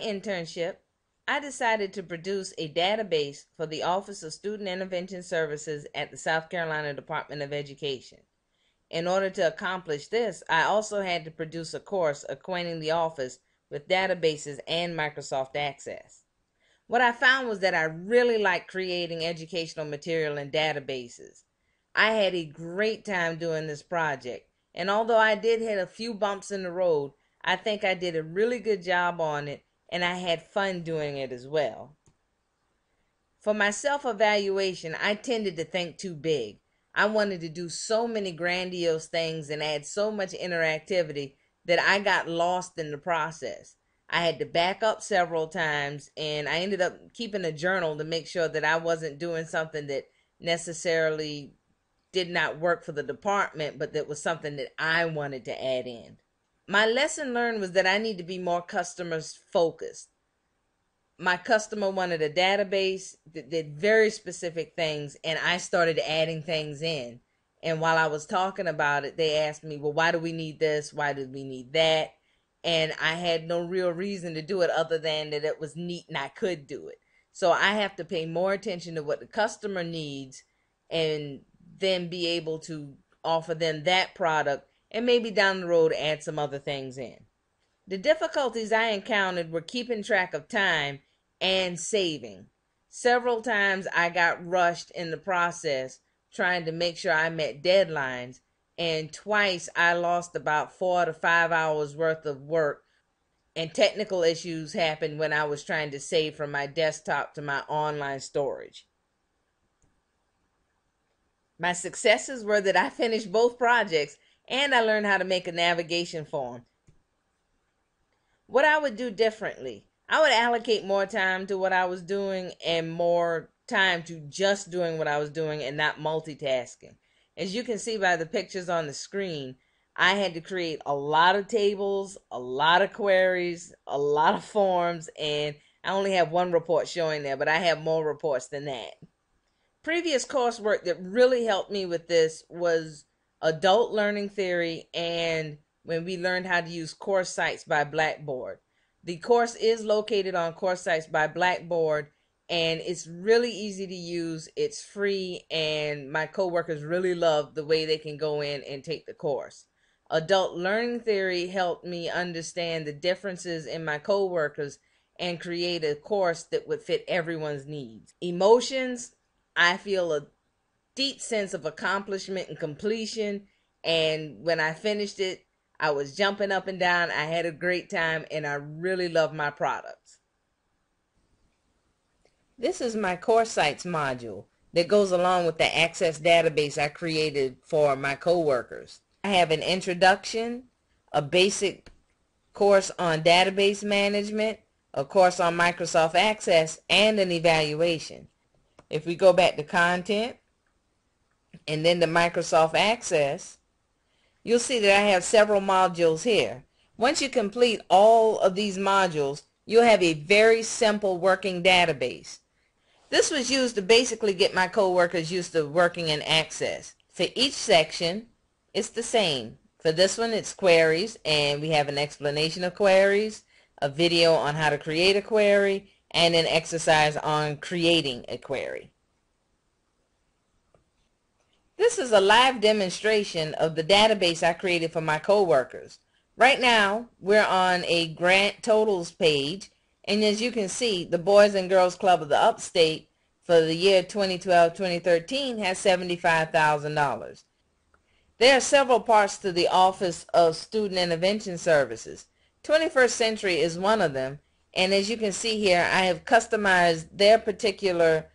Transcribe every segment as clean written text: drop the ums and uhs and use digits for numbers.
internship, I decided to produce a database for the Office of Student Intervention Services at the South Carolina Department of Education. In order to accomplish this, I also had to produce a course acquainting the office with databases and Microsoft Access. What I found was that I really liked creating educational material in databases. I had a great time doing this project, and although I did hit a few bumps in the road, I think I did a really good job on it, and I had fun doing it as well. For my self-evaluation, I tended to think too big. I wanted to do so many grandiose things and add so much interactivity that I got lost in the process. I had to back up several times, and I ended up keeping a journal to make sure that I wasn't doing something that necessarily did not work for the department, but that was something that I wanted to add in. My lesson learned was that I need to be more customer focused. My customer wanted a database that did very specific things, and I started adding things in. And while I was talking about it, they asked me, well, why do we need this? Why do we need that? And I had no real reason to do it other than that it was neat and I could do it. So I have to pay more attention to what the customer needs and then be able to offer them that product and maybe down the road add some other things in. The difficulties I encountered were keeping track of time and saving. Several times I got rushed in the process trying to make sure I met deadlines, and twice I lost about 4 to 5 hours worth of work, and technical issues happened when I was trying to save from my desktop to my online storage. My successes were that I finished both projects and I learned how to make a navigation form. What I would do differently, I would allocate more time to what I was doing and more time to just doing what I was doing and not multitasking. As you can see by the pictures on the screen, I had to create a lot of tables, a lot of queries, a lot of forms, and I only have one report showing there, but I have more reports than that. Previous coursework that really helped me with this was adult learning theory, and when we learned how to use course sites by Blackboard. The course is located on course sites by Blackboard, and it's really easy to use. It's free, and my coworkers really love the way they can go in and take the course. Adult learning theory helped me understand the differences in my coworkers and create a course that would fit everyone's needs. Emotions, I feel a deep sense of accomplishment and completion, and when I finished it, I was jumping up and down. I had a great time, and I really love my products. This is my course sites module that goes along with the Access database I created for my coworkers. I have an introduction, a basic course on database management, a course on Microsoft Access, and an evaluation. If we go back to content and then to Microsoft Access, you'll see that I have several modules here. Once you complete all of these modules, you'll have a very simple working database. This was used to basically get my coworkers used to working in Access. For each section, it's the same. For this one, it's queries, and we have an explanation of queries, a video on how to create a query, and an exercise on creating a query. This is a live demonstration of the database I created for my coworkers. Right now, we're on a grant totals page, and as you can see, the Boys and Girls Club of the Upstate for the year 2012-2013 has $75,000. There are several parts to the Office of Student Intervention Services. 21st Century is one of them, and as you can see here, I have customized their particular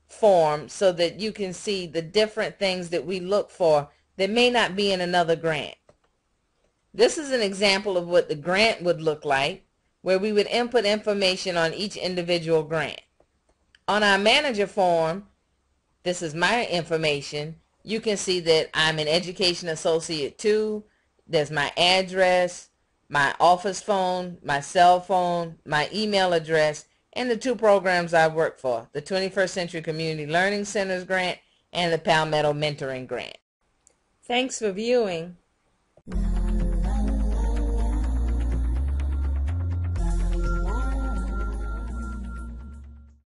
form so that you can see the different things that we look for that may not be in another grant. This is an example of what the grant would look like, where we would input information on each individual grant. On our manager form, this is my information. You can see that I'm an Education Associate 2. There's my address, my office phone, my cell phone, my email address, and the 2 programs I work for, the 21st Century Community Learning Centers Grant and the Palmetto Mentoring Grant. Thanks for viewing.